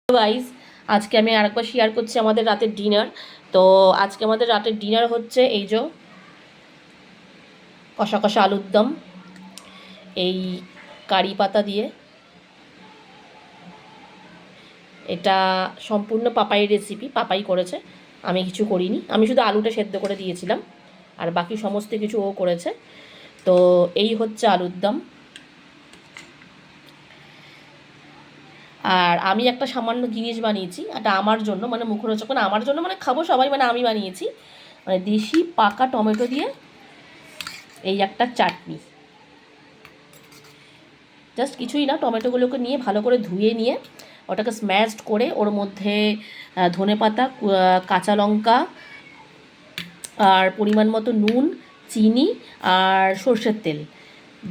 Guys, আজকে আমি আরেকবার শেয়ার করছি আমাদের রাতের ডিনার। তো আজকে আমাদের রাতের ডিনার হচ্ছে এই যে কষা কষা আলুর দম, এই কারি পাতা দিয়ে। এটা সম্পূর্ণ পাপাইয়ের রেসিপি, পাপাই করেছে, আমি কিছু করিনি। আমি শুধু আলুটা সেদ্ধ করে দিয়েছিলাম, আর বাকি সমস্ত কিছু ও করেছে। তো এই হচ্ছে আলুর দম। আর আমি একটা সামান্য জিনিস বানিয়েছি, এটা আমার জন্য, মানে মুখরোচক, মানে আমার জন্য, মানে খাবো সবাই, মানে আমি বানিয়েছি, মানে দেশি পাকা টমেটো দিয়ে এই একটা চাটনি। জাস্ট কিছুই না, টমেটোগুলোকে নিয়ে ভালো করে ধুয়ে নিয়ে ওটাকে স্ম্যাশড করে ওর মধ্যে ধনেপাতা, কাঁচা লঙ্কা, আর পরিমাণ মতো নুন, চিনি আর সর্ষের তেল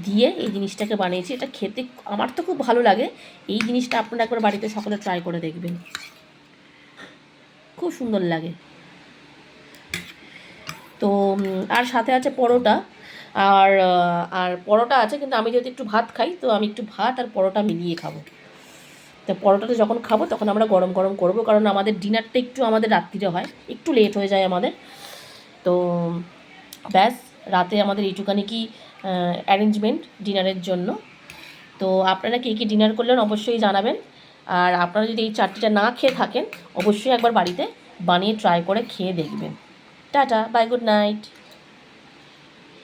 দিয়ে এই জিনিসটাকে বানিয়েছি। এটা খেতে আমার তো খুব ভালো লাগে। এই জিনিসটা আপনারা একবার বাড়িতে সকলে ট্রাই করে দেখবেন, খুব সুন্দর লাগে। তো আর সাথে আছে পরোটা, আর আর পরোটা আছে, কিন্তু আমি যদি একটু ভাত খাই তো আমি একটু ভাত আর পরোটা মিলিয়ে খাবো। তো পরোটাটা যখন খাবো তখন আমরা গরম গরম করবো, কারণ আমাদের ডিনারটা একটু আমাদের রাত্রিরে হয়, একটু লেট হয়ে যায় আমাদের। তো ব্যাস, রাতে আমাদের এইটুখানি কি অ্যারেঞ্জমেন্ট ডিনারের জন্য। তো আপনারা কে কী ডিনার করলেন অবশ্যই জানাবেন। আর আপনারা যদি এই চাটনিটা না খেয়ে থাকেন, অবশ্যই একবার বাড়িতে বানিয়ে ট্রাই করে খেয়ে দেখবেন। Tata, bye, good night.